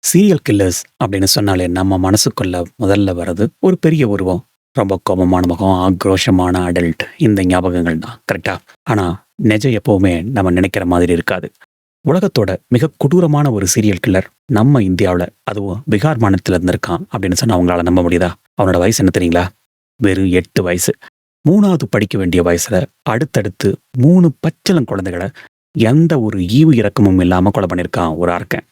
Serial killers அப்படின்னு சொன்னாலே நம்ம மனசுக்குள்ள முதல்ல வர்றது ஒரு பெரிய உருவம். ரொம்ப கோபமான முகம், ஆக்ரோஷமான அடல்ட், இந்த ஞாபகங்கள் தான் கரெக்டா? ஆனா நிஜம் எப்பவுமே நம்ம நினைக்கிற மாதிரி இருக்காது. உலகத்தோட மிக கொடூரமான ஒரு சீரியல் கில்லர் நம்ம இந்தியாவுல, அதுவும் பீகார் மாநிலத்துல இருந்திருக்கான் அப்படின்னு சொன்னா அவங்களால நம்ப முடியுதா? அவனோட வயசு என்ன தெரியுங்களா? வெறும் 8 வயசு. 3வது படிக்க வேண்டிய வயசுல அடுத்தடுத்து 3 பச்சிளம் குழந்தைகளை எந்த ஒரு ஈவு இரக்கமும் இல்லாம கொலை பண்ணியிருக்கான் ஒரு அரக்கன்.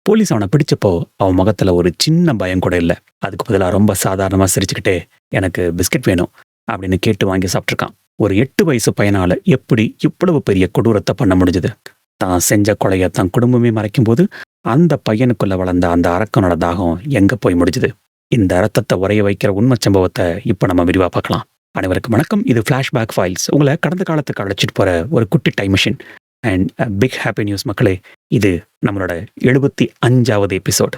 போலீஸ் அவனை பிடிச்சப்போ அவன் முகத்துல ஒரு சின்ன பயம் கூட இல்ல. அதுக்கு பதிலா ரொம்ப சாதாரணமா சிரிச்சுக்கிட்டே, எனக்கு பிஸ்கட் வேணும் அப்படின்னு கேட்டு வாங்கி சாப்பிட்டுருக்கான். ஒரு 8 வயசு பையனால எப்படி இவ்வளவு பெரிய கொடூரத்தை பண்ண முடிஞ்சது? தான் செஞ்ச கொலையை தன் குடும்பமே மறைக்கும் போது அந்த பையனுக்குள்ள வளர்ந்த அந்த அரக்கனோட தாகம் எங்க போய் முடிஞ்சது? இந்த ரத்தத்தை உறைய வைக்கிற உண்மை சம்பவத்தை இப்ப நம்ம விரிவா பார்க்கலாம். அனைவருக்கும் வணக்கம். இது ஃபிளாஷ்பேக் ஃபைல்ஸ். உங்களை கடந்த காலத்துக்கு அழைச்சிட்டு போற ஒரு குட்டி time machine. And big happy news மக்களே, இது நம்மளோட 75வது எபிசோட்.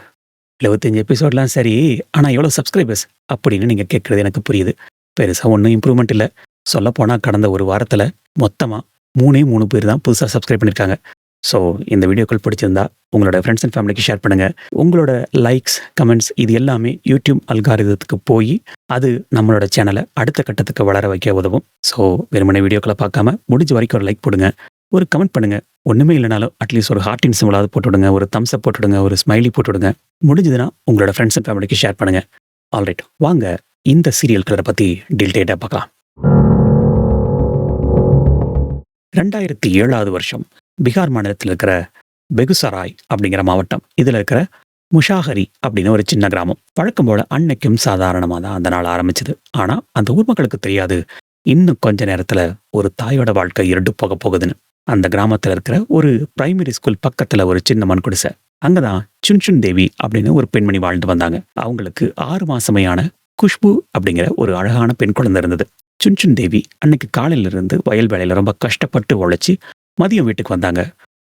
75 எபிசோட்லாம் சரி, ஆனா எவ்வளவு சப்ஸ்கிரைபர்ஸ் அப்படின்னு நீங்க கேட்கறது எனக்கு புரியுது. பெருசா ஒன்றும் இம்ப்ரூவ்மெண்ட் இல்லை. சொல்லப்போனா கடந்த ஒரு வாரத்துல மொத்தமா 3 பேர் தான் புதுசா சப்ஸ்கிரைப் பண்ணியிருக்காங்க. ஸோ இந்த வீடியோக்கள் பிடிச்சிருந்தா உங்களோட ஃப்ரெண்ட்ஸ் அண்ட் ஃபேமிலிக்கு ஷேர் பண்ணுங்க. உங்களோட லைக்ஸ், கமெண்ட்ஸ் இது எல்லாமே யூடியூப் அல்காரிதத்துக்கு போய் அது நம்மளோட சேனலை அடுத்த கட்டத்துக்கு வளர வைக்க உதவும். ஸோ வெறுமனே வீடியோக்களை பார்க்காம முடிஞ்ச வரைக்கும் ஒரு லைக் போடுங்க, ஒரு கமெண்ட் பண்ணுங்க. ஒண்ணுமே இல்லைனாலும் அட்லீஸ்ட் ஒரு ஹார்ட்டின் சிம்பிளாவது போட்டு விடுங்க, ஒரு தம்ஸ் அப் போட்டு விடுங்க, ஒரு ஸ்மைலி போட்டு விடுங்க. முடிஞ்சதுன்னா உங்களோட ஃப்ரெண்ட்ஸ் அண்ட் ஃபேமிலிக்கு ஷேர் பண்ணுங்க. ஆல்ரைட், வாங்க இந்த சீரியல் கில்லரை பத்தி டீட்டெயிலாக பார்க்கலாம். 2007வது வருஷம் பீகார் மாநிலத்தில் இருக்கிற பெகுசராய் அப்படிங்கிற மாவட்டம், இதுல இருக்கிற முஷாஹரி அப்படின்னு ஒரு சின்ன கிராமம். வழக்கம் போல அன்னைக்கும் சாதாரணமாக தான் அந்த நாள் ஆரம்பிச்சது. ஆனா அந்த ஊர் மக்களுக்கு தெரியாது, இன்னும் கொஞ்ச நேரத்துல ஒரு தாயோட வாழ்க்கை இருண்டு போக போகுதுன்னு. அந்த கிராமத்துல இருக்கிற ஒரு பிரைமரி ஸ்கூல் பக்கத்துல ஒரு சின்ன மண் குடிசை. அங்கதான் சுன்சுன் தேவி அப்படின்னு ஒரு பெண்மணி வாழ்ந்து வந்தாங்க. அவங்களுக்கு 6 மாசமையான குஷ்பு அப்படிங்கிற ஒரு அழகான பெண் குழந்தை இருந்தது. சுன்சுன் தேவி அன்னைக்கு காலையில இருந்து வயல் வேலையில ரொம்ப கஷ்டப்பட்டு உழைச்சி மதியம் வீட்டுக்கு வந்தாங்க.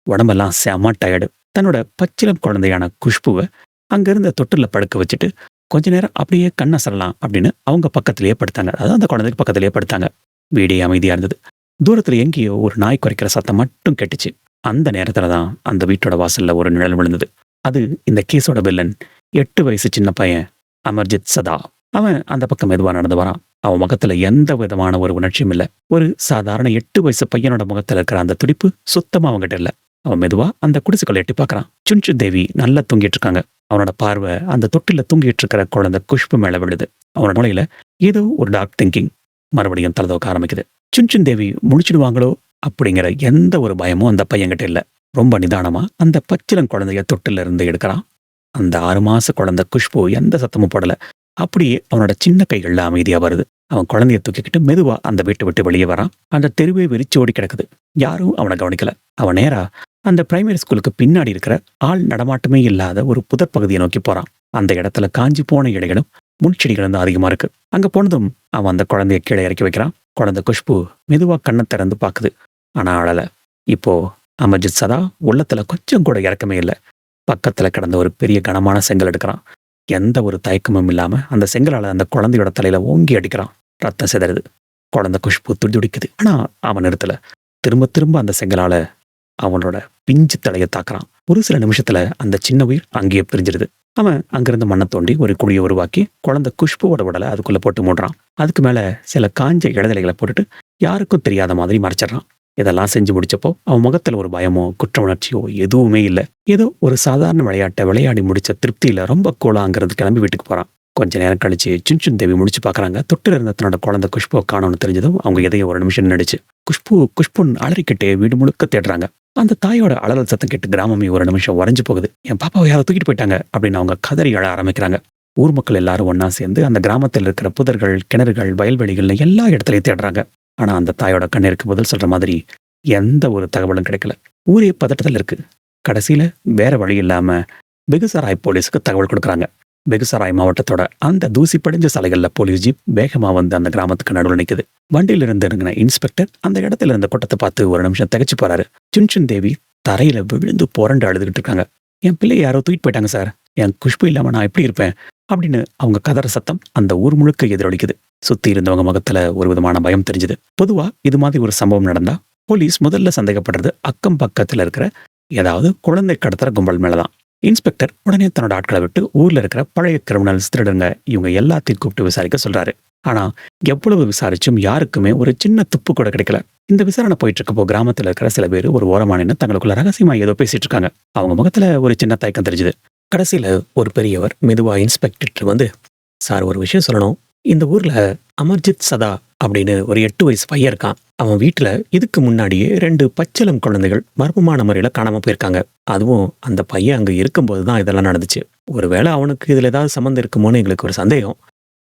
உடம்பெல்லாம் செம டயர்டு. தன்னோட பச்சிளம் குழந்தையான குஷ்புவை அங்க இருந்த தொட்டில படுக்க வச்சுட்டு கொஞ்ச நேரம் அப்படியே கண்ணசரலாம் அப்படின்னு அவங்க பக்கத்திலேயே படுத்தாங்க. அதாவது அந்த குழந்தைக்கு பக்கத்திலேயே படுத்தாங்க. வீடே அமைதியா இருந்தது. தூரத்துல எங்கேயோ ஒரு நாய் குறைக்கிற சத்தம் மட்டும் கேட்டுச்சு. அந்த நேரத்துலதான் அந்த வீட்டோட வாசல்ல ஒரு நிழல் விழுந்தது. அது இந்த கேஸோட வில்லன், 8 வயசு சின்ன பையன் அமர்ஜித் சதா. அவன் அந்த பக்கம் மெதுவா நடந்து வரான். அவன் முகத்துல எந்த விதமான ஒரு உணர்ச்சியும் இல்ல. ஒரு சாதாரண 8 வயசு பையனோட முகத்துல இருக்கிற அந்த துடிப்பு சுத்தமா அவங்ககிட்ட இல்ல. அவன் மெதுவா அந்த குடிசுக்குள்ள எட்டி பார்க்கறான். சுன்சுன் தேவி நல்லா தூங்கிட்டு இருக்காங்க. அவனோட பார்வை அந்த தொட்டில தூங்கிட்டு இருக்கிற குழந்தை குஷ்பு மேல விழுது. அவனோட மூளையில ஏதோ ஒரு டார்க் திங்கிங் மறுபடியும் தலதோக்க ஆரம்பிக்குது. சுன்சுன் தேவி முடிச்சிடுவாங்களோ அப்படிங்கிற எந்த ஒரு பயமும் அந்த பையன்கிட்ட இல்ல. ரொம்ப நிதானமா அந்த பச்சிளம் குழந்தைய தொட்டில இருந்து எடுக்கிறான். அந்த 6 மாச குழந்தை குஷ்பு எந்த சத்தமும் போடல. அப்படியே அவனோட சின்ன கைகள்ல அமைதியா வருது. அவன் குழந்தைய தூக்கிக்கிட்டு மெதுவா அந்த வீட்டை விட்டு வெளியே வரான். அந்த தெருவே வெறிச்சு ஓடி கிடக்குது. யாரும் அவனை கவனிக்கல. அவன் நேரா அந்த பிரைமரி ஸ்கூலுக்கு பின்னாடி இருக்கிற ஆள் நடமாட்டமே இல்லாத ஒரு புதர் பகுதியை நோக்கி போறான். அந்த இடத்துல காஞ்சி போன இலைகளும் முள்செடிகளும் தான் அதிகமா இருக்கு. அங்க போனதும் அவன் அந்த குழந்தைய கீழே இறக்கி வைக்கிறான். குழந்தை குஷ்பு மெதுவா கண்ணை திறந்து பாக்குது. ஆனா அழல. இப்போ அமர்ஜித் சதா உள்ளத்துல கொஞ்சம் கூட இறக்கமே இல்லை. பக்கத்துல கிடந்த ஒரு பெரிய கனமான செங்கல் எடுக்கிறான். எந்த ஒரு தயக்கமும் இல்லாம அந்த செங்கலால அந்த குழந்தையோட தலையில ஓங்கி அடிக்கிறான். ரத்தம் சிதறுது. குழந்தை குஷ்பு துடிதுடிக்குது. ஆனா அவன் நிறுத்தல. திரும்ப திரும்ப அந்த செங்கலால அவனோட பிஞ்சு தலையை தாக்குறான். ஒரு சில நிமிஷத்துல அந்த சின்ன உயிர் அங்கேயே பிரிஞ்சிருது. அவன் அங்கிருந்து மண்ணை தோண்டி ஒரு குழியை உருவாக்கி குழந்தை குஷ்புவோட உடலை அதுக்குள்ள போட்டு மூடுறான். அதுக்கு மேல சில காஞ்ச இழதலைகளை போட்டுட்டு யாருக்கும் தெரியாத மாதிரி மறைச்சிடறான். இதெல்லாம் செஞ்சு முடிச்சப்போ அவன் முகத்துல ஒரு பயமோ குற்ற உணர்ச்சியோ எதுவுமே இல்லை. ஏதோ ஒரு சாதாரண விளையாட்டை விளையாடி முடிச்ச திருப்தியில ரொம்ப கூலாங்கிறது கிளம்பி வீட்டுக்கு போறான். கொஞ்ச நேரம் கழிச்சு சுன்சுன் தேவி முடிச்சு பாக்குறாங்க. தொட்டில இருந்த தன்னோட குழந்தை குஷ்புவை காணோன்னு தெரிஞ்சதும் அவங்க எதையும் ஒரு நிமிஷம் நினைச்சு குஷ்புன்னு அலறிக்கிட்டே வீடு முழுக்க தேடுறாங்க. அந்த தாயோட அலறல் சத்தம் கேட்டு கிராமமே ஒரு நிமிஷம் உறைஞ்சு போகுது. என் பாப்பாவை யாரோ தூக்கிட்டு போயிட்டாங்க அப்படின்னு அவங்க கதறி அழ ஆரம்பிக்கிறாங்க. ஊர் மக்கள் எல்லாரும் ஒன்னா சேர்ந்து அந்த கிராமத்தில் இருக்கிற புதர்கள், கிணறுகள், வயல்வெளிகள்னு எல்லா இடத்துலயும் தேடுறாங்க. ஆனா அந்த தாயோட கண்ணீருக்கு பதில் சொல்ற மாதிரி எந்த ஒரு தகவலும் கிடைக்கல. ஊரே பதட்டத்தில் இருக்கு. கடைசியில வேற வழி இல்லாம பெகுசராய் போலீஸுக்கு தகவல் கொடுக்குறாங்க. பெகுசராய் மாவட்டத்தோட அந்த தூசி படிஞ்ச சாலைகள்ல போலீஸ் ஜீப் வேகமா வந்து அந்த கிராமத்துக்கு நடுவில் நிக்குது. வண்டியில இருந்து இறங்கின இன்ஸ்பெக்டர் அந்த இடத்துல இருந்த கூட்டத்தை பார்த்து ஒரு நிமிஷம் திகைச்சு போறாரு. சுன்சுன் தேவி தரையில விழுந்து புரண்டு அழுதுகிட்டு இருக்காங்க. என் பிள்ளைய யாரோ தூக்கிட்டு போயிட்டாங்க சார், என் குஷ்பு இல்லாம நான் எப்படி இருப்பேன் அப்படின்னு அவங்க கதற சத்தம் அந்த ஊர் முழுக்க எதிரொலிக்குது. சுத்தி இருந்தவங்க முகத்துல ஒரு விதமான பயம் தெரிஞ்சுது. பொதுவா இது மாதிரி ஒரு சம்பவம் நடந்தா போலீஸ் முதல்ல சந்தேகப்படுறது அக்கம் பக்கத்துல இருக்கிற ஏதாவது குழந்தை கடத்துற கும்பல் மேலதான். இன்ஸ்பெக்டர் உடனே தன்னோட ஆட்களை விட்டு ஊர்ல இருக்கிற பழைய கிரிமினல்ஸ், திருடங்க இவங்க எல்லாத்தையும் கூப்பிட்டு விசாரிக்க சொல்றாரு. ஆனா எவ்வளவு விசாரிச்சும் யாருக்குமே ஒரு சின்ன துப்பு கூட கிடைக்கல. இந்த விசாரணை போயிட்டு இருக்கப்போ கிராமத்துல இருக்கிற சில பேர் ஒரு ஓரமா நின்னு தங்களுக்குள்ள ரகசியமா ஏதோ பேசிட்டு இருக்காங்க. அவங்க முகத்துல ஒரு சின்ன தயக்கம் தெரிஞ்சுது. கடைசியில ஒரு பெரியவர் மெதுவா இன்ஸ்பெக்டர் வந்து, சார் ஒரு விஷயம் சொல்லணும். இந்த ஊர்ல அமர்ஜித் சதா அப்படின்னு ஒரு 8 வயசு பையன் இருக்கான். அவன் வீட்டுல இதுக்கு முன்னாடியே 2 பச்சிளம் குழந்தைகள் மர்மமான முறையில காணாம போயிருக்காங்க. அதுவும் அந்த பையன் அங்க இருக்கும்போது தான் இதெல்லாம் நடந்துச்சு. ஒருவேளை அவனுக்கு இதுல ஏதாவது சம்மந்தம் இருக்குமோன்னு எங்களுக்கு ஒரு சந்தேகம்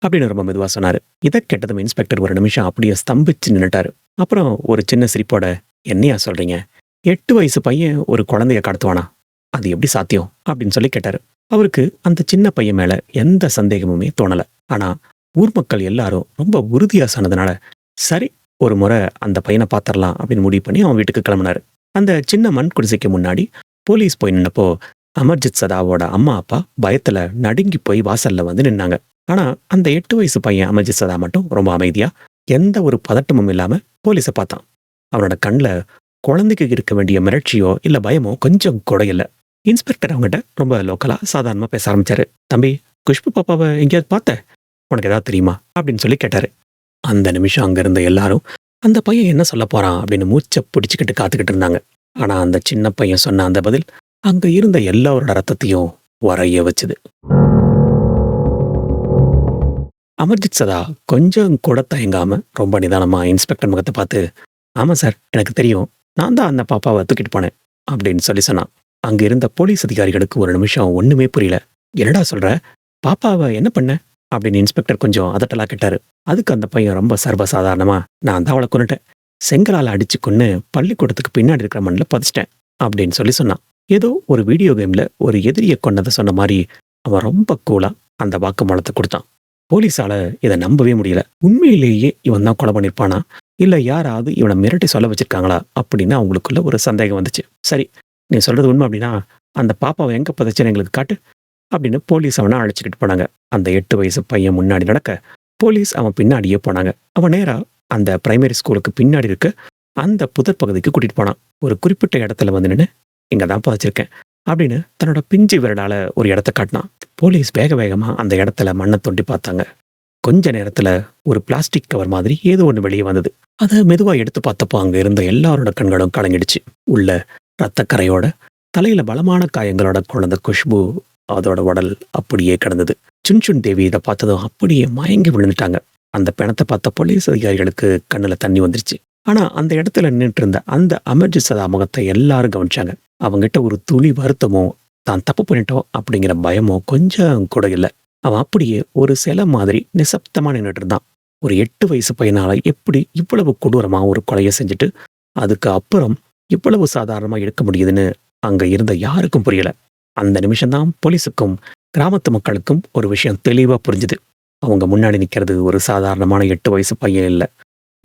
அப்படின்னு ரொம்ப மெதுவா சொன்னாரு. இதை கேட்டதும் இன்ஸ்பெக்டர் ஒரு நிமிஷம் அப்படியே ஸ்தம்பிச்சு நின்னுட்டாரு. அப்புறம் ஒரு சின்ன சிரிப்போட, என்னையா சொல்றீங்க? 8 வயசு பையன் ஒரு குழந்தைய கடத்துவானா? அது எப்படி சாத்தியம் அப்படின்னு சொல்லி கேட்டாரு. அவருக்கு அந்த சின்ன பையன் மேல எந்த சந்தேகமுமே தோணல. ஆனா ஊர் மக்கள் எல்லாரும் ரொம்ப உறுதியா சொன்னதுனால, சரி ஒரு முறை அந்த பையனை பாத்திரலாம் அப்படின்னு முடிவு பண்ணி அவன் வீட்டுக்கு கிளம்பினாரு. அந்த சின்ன மண் குடிசைக்கு முன்னாடி போலீஸ் போய் நின்னப்போ அமர்ஜித் சதாவோட அம்மா அப்பா பயத்துல நடுங்கி போய் வாசல்ல வந்து நின்னாங்க. ஆனா அந்த 8 வயசு பையன் அமர்ஜித் சதா மட்டும் ரொம்ப அமைதியா, எந்த ஒரு பதட்டமும் இல்லாம போலீஸை பார்த்தான். அவனோட கண்ல குழந்தைக்கு இருக்க வேண்டிய மிரட்சியோ இல்ல பயமோ கொஞ்சம் கூட இல்ல. இன்ஸ்பெக்டர் அவங்ககிட்ட ரொம்ப லோக்கலா சாதாரணமா பேச ஆரம்பிச்சாரு. தம்பி, குஷ்பு பாப்பாவை எங்கேயாவது பார்த்த? உனக்கு ஏதாவது தெரியுமா அப்படின்னு சொல்லி கேட்டாரு. அந்த நிமிஷம் அங்க இருந்த எல்லாரும் அந்த பையன் என்ன சொல்ல போறான் அப்படின்னு மூச்சை பிடிச்சுக்கிட்டு காத்துக்கிட்டு இருந்தாங்க. ஆனா அந்த சின்ன பையன் சொன்ன அந்த பதில் அங்க இருந்த எல்லாரோட ரத்தத்தையும் வரைய வச்சுது. அமர்ஜித் சதா கொஞ்சம் கூட தயங்காம ரொம்ப நிதானமா இன்ஸ்பெக்டர் முகத்தை பார்த்து, ஆமா சார், எனக்கு தெரியும். நான் தான் அந்த பாப்பாவை தூக்கிட்டு போனேன் அப்படின்னு சொல்லி சொன்னான். அங்க இருந்த போலீஸ் அதிகாரிகளுக்கு ஒரு நிமிஷம் ஒண்ணுமே புரியல. என்னடா சொல்ற? பாப்பாவை என்ன பண்ண அப்படின்னு இன்ஸ்பெக்டர் கொஞ்சம் அதட்டலா கேட்டாரு. அதுக்கு அந்த பையன் ரொம்ப சர்வசாதாரணமா, நான் தான் அவளை கொன்னுட்டேன். செங்கலால அடிச்சு கொன்னு பள்ளிக்கூடத்துக்கு பின்னாடி இருக்கிற மண்ணில் பதிச்சிட்டேன் அப்படின்னு சொல்லி சொன்னான். ஏதோ ஒரு வீடியோ கேம்ல ஒரு எதிரியை கொன்னதை சொன்ன மாதிரி அவன் ரொம்ப கூலா அந்த வாக்குமூலத்தை கொடுத்தான். போலீஸால இதை நம்பவே முடியல. உண்மையிலேயே இவன் தான் கொலை பண்ணிருப்பானா இல்ல யாராவது இவனை மிரட்டி சொல்ல வச்சிருக்காங்களா அப்படின்னு அவங்களுக்குள்ள ஒரு சந்தேகம் வந்துச்சு. சரி, நீ சொல்றது உண்மை அப்படின்னா அந்த பாப்பாவை எங்க புதைச்சுன்னு எங்களுக்கு காட்டு அப்படின்னு போலீஸ் அவனை அழைச்சிக்கிட்டு போனாங்க. அந்த 8 வயசு பையன் முன்னாடி நடக்க போலீஸ் அவன் பின்னாடியே போனாங்க. அவன் நேரா அந்த பிரைமரி ஸ்கூலுக்கு பின்னாடி இருக்க அந்த புதர் பகுதிக்கு கூட்டிட்டு போனான். ஒரு குறிப்பிட்ட இடத்துல வந்து நின்று, இங்க தான் புதைச்சிருக்கேன் அப்படின்னு தன்னோட பிஞ்சு விரலால ஒரு இடத்த காட்டினான். போலீஸ் வேக வேகமா அந்த இடத்துல மண்ணை தோண்டி பார்த்தாங்க. கொஞ்ச நேரத்துல ஒரு பிளாஸ்டிக் கவர் மாதிரி ஏதோ ஒண்ணு வெளியே வந்தது. அதை மெதுவா எடுத்து பார்த்தப்போ அங்க இருந்த எல்லாரோட கண்களும் கலங்கிடுச்சு. உள்ள ரத்தக்கரையோட, தலையில பலமான காயங்களோட குழந்தை குஷ்பு, அதோட உடல் அப்படியே கிடந்தது. சுன்சுன் தேவி இதை பார்த்ததும் அப்படியே மயங்கி விழுந்துட்டாங்க. அந்த பிணத்தை பார்த்த போலீஸ் அதிகாரிகளுக்கு கண்ணுல தண்ணி வந்துருச்சு. ஆனா அந்த இடத்துல நின்றுட்டு இருந்த அந்த அமர்ஜித் சதா முகத்தை எல்லாரும் கவனிச்சாங்க. அவங்கிட்ட ஒரு துளி வருத்தமோ தான் தப்பு பண்ணிட்டோம் அப்படிங்கிற பயமோ கொஞ்சம் கூட இல்லை. அவன் அப்படியே ஒரு சிலை மாதிரி நிசப்தமா நின்றுட்டு இருந்தான். ஒரு 8 வயசு பையனால எப்படி இவ்வளவு கொடூரமா ஒரு கொலையை செஞ்சுட்டு அதுக்கு அப்புறம் இவ்வளவு சாதாரணமா இருக்க முடியுதுன்னு அங்க இருந்த யாருக்கும் புரியல. அந்த நிமிஷம்தான் போலீஸுக்கும் கிராமத்து மக்களுக்கும் ஒரு விஷயம் தெளிவா புரிஞ்சுது. அவங்க முன்னாடி நிக்கிறது ஒரு சாதாரணமான 8 வயசு பையன் இல்லை,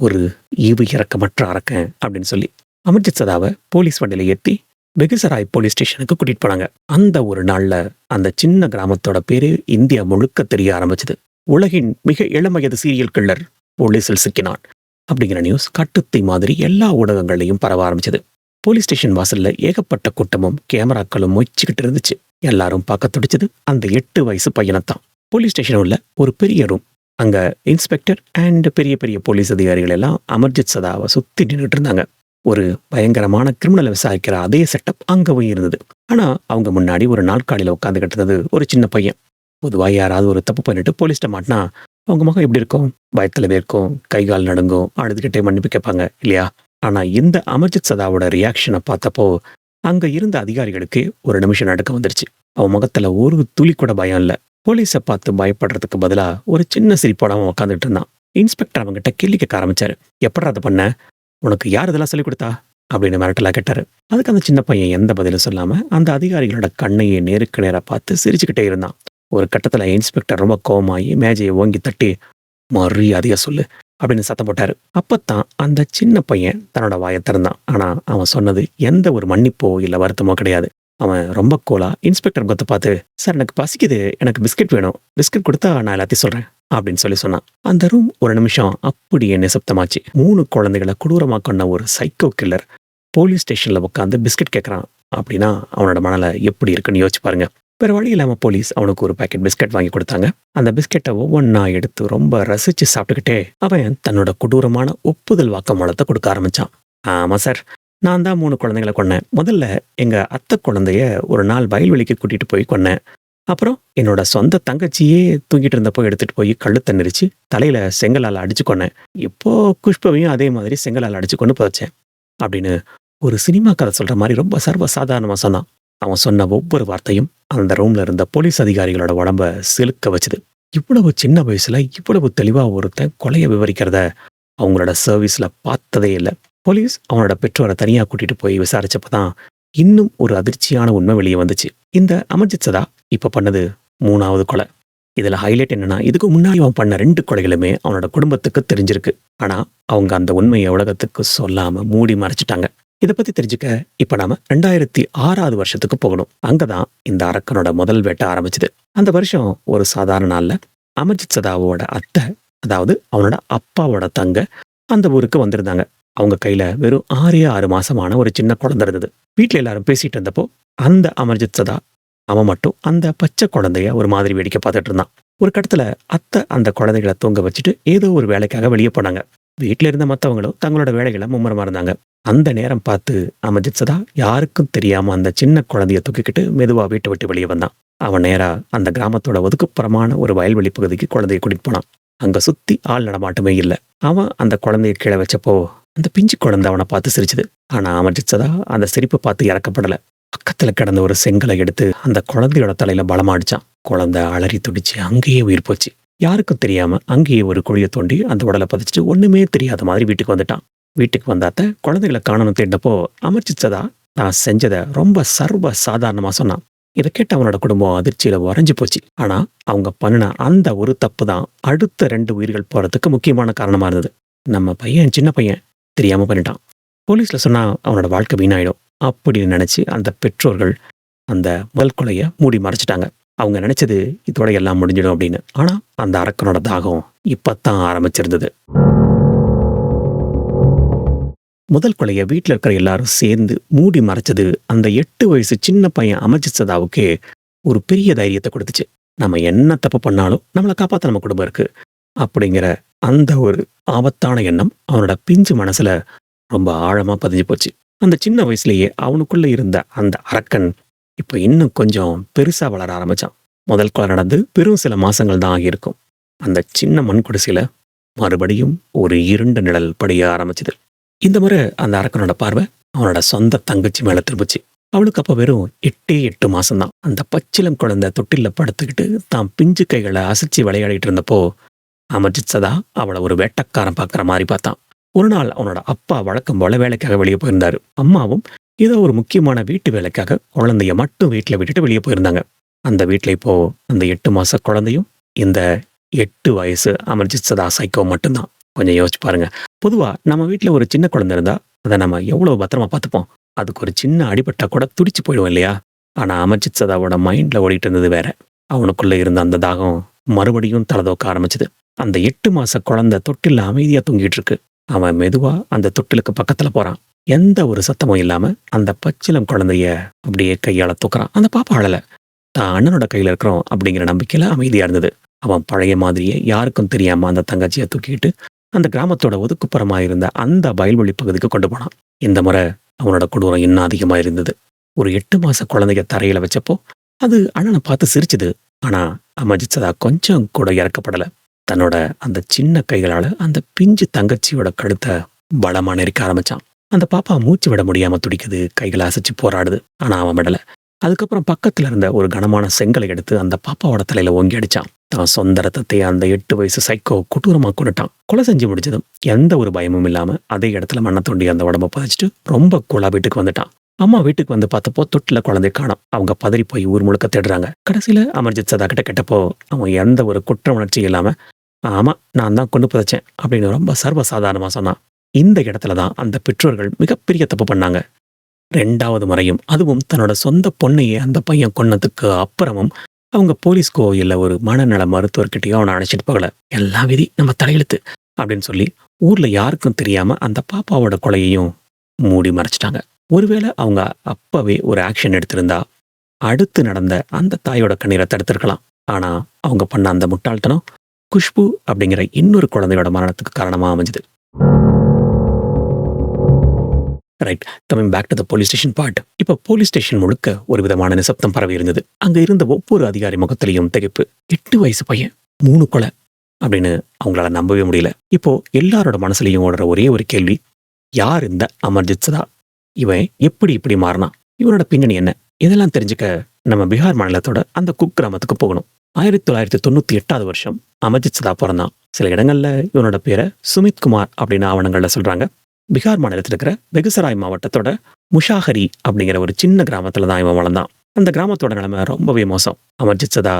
ஒரு ஈவு இறக்கமற்ற அரக்கன் அப்படின்னு சொல்லி. அமர்ஜித் சதாவை போலீஸ் வண்டியில ஏற்றி பெகுசராய் போலீஸ் ஸ்டேஷனுக்கு கூட்டிட்டு போனாங்க. அந்த ஒரு நாள்ல அந்த சின்ன கிராமத்தோட பேரு இந்தியா முழுக்க தெரிய ஆரம்பிச்சது. உலகின் மிக இளமையது சீரியல் கில்லர் போலீஸில் சிக்கினான் அப்படிங்கிற நியூஸ் கட்டுத்தீ மாதிரி எல்லா ஊடகங்களையும் பரவ ஆரம்பிச்சது. போலீஸ் ஸ்டேஷன் வாசல்ல ஏகப்பட்ட கூட்டமும் கேமராக்களும் மொய்ச்சிக்கிட்டு இருந்துச்சு. எல்லாரும் பார்க்க துடிச்சது அந்த 8 வயசு பையனைத்தான். போலீஸ் ஸ்டேஷன் உள்ள ஒரு பெரிய ரூம். அங்க இன்ஸ்பெக்டர் அண்ட் பெரிய பெரிய போலீஸ் அதிகாரிகள் எல்லாம் அமர்ஜித் சதாவை சுத்தி நின்றுட்டு இருந்தாங்க. ஒரு பயங்கரமான கிரிமினலை விசாரிக்கிற அதே செட்டப் அங்கவும் இருந்தது. ஆனா அவங்க முன்னாடி ஒரு நாற்காலியில உட்காந்துக்கிட்டு இருந்தது ஒரு சின்ன பையன். பொதுவா யாராவது ஒரு தப்பு பண்ணிட்டு போலீஸ்ட்ட மாட்டினா அவங்க முகம் எப்படி இருக்கும்? பயத்துல இருக்கும், கை கால் நடுங்கும், அழுதுகிட்டே மன்னிப்பு கேட்பாங்க இல்லையா? ஆனா இந்த அமர்ஜித் சதாவோட ரியாக்ஷனை பார்த்தப்போ அங்க இருந்த அதிகாரிகளுக்கு ஒரு நிமிஷம் நடுக்கம் வந்துருச்சு. அவன் முகத்துல ஒரு துளி கூட பயம் இல்ல. போலீஸை பார்த்து பயப்படுறதுக்கு பதிலா ஒரு சின்ன சிரிப்போட அவன் உட்காந்துட்டு இருந்தான். இன்ஸ்பெக்டர் அவங்ககிட்ட கேள்வி கேட்க ஆரம்பிச்சாரு. எப்படா அதை பண்ண? உனக்கு யார் இதெல்லாம் சொல்லிக் கொடுத்தா அப்படின்னு மிரட்டலா கேட்டாரு. அதுக்கு அந்த சின்ன பையன் எந்த பதிலும் சொல்லாம அந்த அதிகாரிகளோட கண்ணையே நேருக்கு நேரா பார்த்து சிரிச்சுக்கிட்டே இருந்தான். ஒரு கட்டத்துல இன்ஸ்பெக்டர் ரொம்ப கோவமாயி மேஜையை ஓங்கி தட்டி, மரியாதையா சொல்லு அப்படின்னு சத்தம் போட்டாரு. அப்பத்தான் அந்த சின்ன பையன் தன்னோட வாயை திறந்தான். ஆனா அவன் சொன்னது எந்த ஒரு மன்னிப்போ இல்ல வருத்தமோ கிடையாது. அவன் ரொம்ப கோலா இன்ஸ்பெக்டர் முகத்தை பார்த்து, சார் எனக்கு பசிக்குது, எனக்கு பிஸ்கட் வேணும், பிஸ்கட் கொடுத்தா நான் எல்லாத்தையும் சொல்றேன் அப்படின்னு சொல்லி சொன்னான். அந்த ரூம் ஒரு நிமிஷம் அப்படியே நிசப்தமாச்சு. 3 குழந்தைகளை கொடூரமா கொண்ட ஒரு சைக்கோ கில்லர் போலீஸ் ஸ்டேஷன்ல உட்காந்து பிஸ்கட் கேட்கறான் அப்படின்னா அவனோட மனநிலை எப்படி இருக்குன்னு யோசிச்சு பாருங்க. வேற வழி இல்லாம போலீஸ் அவனுக்கு ஒரு பாக்கெட் பிஸ்கட் வாங்கி கொடுத்தாங்க. அந்த பிஸ்கெட்டை ஒவ்வொன்றா எடுத்து ரொம்ப ரசிச்சு சாப்பிட்டுக்கிட்டே அவன் தன்னோட கொடூரமான ஒப்புதல் வாக்குமூலத்தை கொடுக்க ஆரம்பிச்சான். ஆமா சார், நான் தான் 3 குழந்தைகளை கொன்னேன். முதல்ல எங்க அத்தை குழந்தைய ஒரு நாள் வயல்வெளிக்கு கூட்டிட்டு போய் கொன்னேன். அப்புறம் என்னோட சொந்த தங்கச்சியே தூங்கிட்டு இருந்தப்போ எடுத்துட்டு போய் கழுத்தை நெரிச்சு தலையில செங்கலால் அடிச்சு கொன்னேன். இப்போ குஷ்பவையும் அதே மாதிரி செங்கலால் அடிச்சு கொண்டு புதைச்சேன் அப்படின்னு ஒரு சினிமா கதை சொல்ற மாதிரி ரொம்ப சர்வசாதாரணமா சொன்னான். அவன் சொன்ன ஒவ்வொரு வார்த்தையும் அந்த ரூம்ல இருந்த போலீஸ் அதிகாரிகளோட உடம்ப சிலுக்க வச்சுது. இவ்வளவு சின்ன வயசுல இவ்வளவு தெளிவா ஒருத்தன் கொலைய விவரிக்கிறத அவங்களோட சர்வீஸ்ல பார்த்ததே இல்லை. போலீஸ் அவனோட பெற்றோரை தனியா கூட்டிட்டு போய் விசாரிச்சப்பதான் இன்னும் ஒரு அதிர்ச்சியான உண்மை வெளியே வந்துச்சு. இந்த அமர்ஜித் சதா இப்ப பண்ணது 3வது கொலை. இதுல ஹைலைட் என்னன்னா, இதுக்கு முன்னாடி அவன் பண்ண 2 கொலைகளுமே அவனோட குடும்பத்துக்கு தெரிஞ்சிருக்கு. ஆனா அவங்க அந்த உண்மையை உலகத்துக்கு சொல்லாம மூடி மறைச்சிட்டாங்க. இதை பத்தி தெரிஞ்சுக்க இப்ப நாம 2006வது வருஷத்துக்கு போகணும். அங்கதான் இந்த அரக்கனோட முதல் வேட்டை ஆரம்பிச்சது. அந்த வருஷம் ஒரு சாதாரண நாள்ல அமர்ஜித் சதாவோட அத்தை, அதாவது அவனோட அப்பாவோட தங்க அந்த ஊருக்கு வந்திருந்தாங்க. அவங்க கையில வெறும் 6 மாசமான ஒரு சின்ன குழந்தை இருந்தது. வீட்டுல எல்லாரும் பேசிட்டு இருந்தப்போ அந்த அமர்ஜித் சதா அவன் மட்டும் அந்த பச்சை குழந்தைய ஒரு மாதிரி வேடிக்கை பார்த்துட்டு இருந்தான். ஒரு கட்டத்துல அத்தை அந்த குழந்தைகளை தூங்க வச்சுட்டு ஏதோ ஒரு வேலைக்காக வெளியே போனாங்க. வீட்டுல இருந்த மத்தவங்களும் தங்களோட வேலைகளை மும்முரமா இருந்தாங்க. அந்த நேரம் பார்த்து அமர்ஜித் சதா யாருக்கும் தெரியாம அந்த சின்ன குழந்தைய தூக்கிக்கிட்டு மெதுவா வீட்டை விட்டு வெளியே வந்தான். அவன் நேரா அந்த கிராமத்தோட ஒதுக்குப்புறமான ஒரு வயல்வெளி பகுதிக்கு குழந்தைய கூட்டிட்டு போனான். அங்க சுத்தி ஆள் நடமாட்டமே இல்லை. அவன் அந்த குழந்தைய கீழே வச்சப்போ அந்த பிஞ்சு குழந்தை அவனை பார்த்து சிரிச்சுது. ஆனா அமர்ஜித் சதா அந்த சிரிப்பை பார்த்து இறக்கப்படல. பக்கத்துல கிடந்த ஒரு செங்கலை எடுத்து அந்த குழந்தையோட தலையில பலமா அடிச்சான். குழந்தை அலறி துடிச்சு அங்கேயே உயிர் போச்சு. யாருக்கும் தெரியாம அங்கேயே ஒரு குழியை தோண்டி அந்த உடலை பதிச்சுட்டு ஒண்ணுமே தெரியாத மாதிரி வீட்டுக்கு வந்துட்டான். வீட்டுக்கு வந்தாத்த குழந்தைகளை காணணும் தேடினப்போ அமர்ஜித் சதா தான் செஞ்சதை ரொம்ப சர்வ சாதாரணமா சொன்னான். இதை கேட்டு அவனோட குடும்பம் அதிர்ச்சியில உறைஞ்சு போச்சு. ஆனா அவங்க பண்ணின அந்த ஒரு தப்பு தான் அடுத்த 2 உயிர்கள் போறதுக்கு முக்கியமான காரணமா இருந்தது. நம்ம பையன் சின்ன பையன் தெரியாம பண்ணிட்டான். போலீஸ்ல சொன்னா அவனோட வாழ்க்கை வீணாயிடும் அப்படின்னு நினைச்சு அந்த பெற்றோர்கள் அந்த முதல் கொலைய மூடி மறைச்சிட்டாங்க. அவங்க நினைச்சது இதோட எல்லாம் முடிஞ்சிடும் அப்படின்னு. ஆனா அந்த அரக்கனோட தாகம் இப்பத்தான் ஆரம்பிச்சிருந்தது. முதல் கொலைய வீட்டுல இருக்கிற எல்லாரும் சேர்ந்து மூடி மறைச்சது அந்த 8 வயசு சின்ன பையன் அமர்ஜித் சதாவுக்கே ஒரு பெரிய தைரியத்தை கொடுத்துச்சு. நம்ம என்ன தப்பு பண்ணாலும் நம்மளை காப்பாத்த நம்ம குடும்பம் இருக்கு அப்படிங்கிற அந்த ஒரு ஆபத்தான எண்ணம் அவனோட பிஞ்சு மனசுல ரொம்ப ஆழமா பதிஞ்சு போச்சு. அந்த சின்ன வயசுலயே அவனுக்குள்ள இருந்த அந்த அரக்கன் இப்ப இன்னும் கொஞ்சம் பெருசா வளர ஆரம்பிச்சான். முதல் கொலை நடந்து பெரும் சில மாசங்கள் தான் ஆகியிருக்கும். அந்த சின்ன மண் குடிசையில மறுபடியும் ஒரு இருண்ட நிழல் படிய ஆரம்பிச்சது. இந்த முறை அந்த அரக்கனோட பார்வை அவனோட சொந்த தங்கச்சி மேல திரும்பிச்சு. அவளுக்கு அப்ப வெறும் 8 மாசம்தான். அந்த பச்சிலம் குழந்தை தொட்டில படுத்துக்கிட்டு தான் பிஞ்சு கைகளை அசைச்சு விளையாடிட்டு இருந்தப்போ அமர்ஜித் சதா அவளை ஒரு வேட்டக்காரன் பார்க்குற மாதிரி பார்த்தான். ஒரு நாள் அவனோட அப்பா வழக்கம் போல வேலைக்காக வெளியே போயிருந்தாரு. அம்மாவும் ஏதோ ஒரு முக்கியமான வீட்டு வேலைக்காக குழந்தைய மட்டும் வீட்டுல விட்டுட்டு வெளியே போயிருந்தாங்க. அந்த வீட்டுல இப்போ அந்த 8 மாச குழந்தையும் இந்த 8 வயசு அமர்ஜித் சதா சைக்கோ மட்டும்தான். கொஞ்சம் யோசிச்சு பாருங்க. பொதுவா நம்ம வீட்டுல ஒரு சின்ன குழந்தை இருந்தா அதை நம்ம எவ்வளவு பத்திரமா பார்த்துப்போம். அதுக்கு ஒரு சின்ன அடிபட்டா கூட துடிச்சு போயிடுவோம் இல்லையா? ஆனா அமர்ஜித் சதாவோட மைண்ட்ல ஓடிட்டு இருந்தது வேற. அவனுக்குள்ள இருந்த அந்த தாகம் மறுபடியும் தலதோக்க ஆரம்பிச்சது. அந்த 8 மாச குழந்தை தொட்டில அமைதியா தூங்கிட்டு இருக்கு. அவன் மெதுவா அந்த தொட்டிலுக்கு பக்கத்துல போறான். எந்த ஒரு சத்தமும் இல்லாம அந்த பச்சிலம் குழந்தைய அப்படியே கையால தூக்குறான். அந்த பாப்பா அழல. தான் அண்ணனோட கையில இருக்கிறோம் அப்படிங்கிற நம்பிக்கையில அமைதியா இருந்தது. அவன் பழைய மாதிரியே யாருக்கும் தெரியாம அந்த தங்கச்சியை தூக்கிட்டு அந்த கிராமத்தோட ஒதுக்குப்புறமா இருந்த அந்த வயல்வெளி பகுதிக்கு கொண்டு போனான். இந்த முறை அவனோட கொடூரம் இன்னும் அதிகமா இருந்தது. ஒரு 8 மாச குழந்தைய தரையில வச்சப்போ அது அண்ணனை பார்த்து சிரிச்சுது. ஆனா அமர்ஜித் சதா கொஞ்சம் கூட இறக்கப்படல. தன்னோட அந்த சின்ன கைகளால அந்த பிஞ்சு தங்கச்சியோட கழுத்தை பலமா நெரிக்க ஆரம்பிச்சான். அந்த பாப்பா மூச்சு விட முடியாம துடிக்குது, கைகளை அசைச்சு போராடுது. ஆனா அவன் விடல. அதுக்கப்புறம் பக்கத்துல இருந்த ஒரு கனமான செங்கலை எடுத்து அந்த பாப்பாவோட தலையில ஓங்கி அடிச்சான். தான் சொந்த ரத்தத்தை அந்த 8 வயசு சைக்கோ கொடூரமா கொண்டுட்டான். கொலை செஞ்சு முடிச்சதும் எந்த ஒரு பயமும் இல்லாம அதே இடத்துல மண்ணை தோண்டி அந்த உடம்ப பதிச்சுட்டு ரொம்ப கூலா வீட்டுக்கு வந்துட்டான். அம்மா வீட்டுக்கு வந்து பார்த்தப்போ தொட்டில குழந்தை காணோம். அவங்க பதறி போய் ஊர் முழுக்க தேடுறாங்க. கடைசியில அமர்ஜித் சதா கிட்ட கேட்டப்போ அவன் எந்த ஒரு குற்ற உணர்ச்சி இல்லாம, ஆமா நான் தான் கொண்டு புதைச்சேன் அப்படின்னு ரொம்ப சர்வசாதாரணமா சொன்னான். இந்த இடத்துலதான் அந்த பெற்றோர்கள் மிகப்பெரிய தப்பு பண்ணாங்க. 2வது முறையும், அதுவும் தன்னோட சொந்த பொண்ணையே அந்த பையன் கொன்னதுக்கு அப்புறமும் அவங்க போலீஸ்கோ இல்ல ஒரு மனநல மருத்துவர்கிட்டயோ அவனை அழைச்சிட்டு போகல. எல்லா விதி நம்ம தலையெழுத்து அப்படின்னு சொல்லி ஊர்ல யாருக்கும் தெரியாம அந்த பாப்பாவோட கொலையையும் மூடி மறைச்சிட்டாங்க. ஒருவேளை அவங்க அப்பவே ஒரு ஆக்ஷன் எடுத்திருந்தா அடுத்து நடந்த அந்த தாயோட கண்ணீரை தடுத்திருக்கலாம். ஆனா அவங்க பண்ண அந்த முட்டாள்தனம் குஷ்பு அப்படிங்கிற இன்னொரு குழந்தையோட மரணத்துக்கு காரணமா அமைஞ்சது. Right. Coming back to the police station part. இப்போ போலீஸ் ஸ்டேஷன் முழுக்க ஒரு விதமான நிசப்தம் பரவி இருந்தது. அங்க இருந்த ஒவ்வொரு அதிகாரி முகத்திலையும் திகைப்பு. 8 வயசு பையன் 3 கொலை அப்படின்னு அவங்களால நம்பவே முடியல. இப்போ எல்லாரோட மனசுலயும் ஓடுற ஒரே ஒரு கேள்வி, யார் இந்த அமர்ஜித் சதா? இவன் எப்படி இப்படி மாறினான்? இவனோட பின்னணி என்ன? இதெல்லாம் தெரிஞ்சுக்க நம்ம பீகார் மாநிலத்தோட அந்த குக் கிராமத்துக்கு போகணும். 1998 வருஷம் அமர்ஜித் சதா பிறந்தான். சில இடங்கள்ல இவனோட பேரை சுமித் குமார் அப்படின்னு ஆவணங்கள்ல சொல்றாங்க. பீகார் மாநிலத்தில் இருக்கிற பெகுசராய் மாவட்டத்தோட முஷாஹரி அப்படிங்கிற ஒரு சின்ன கிராமத்துல தான் இவன் வளர்ந்தான். அந்த கிராமத்தோட நிலைமை ரொம்பவே மோசம். அமர்ஜித் சதா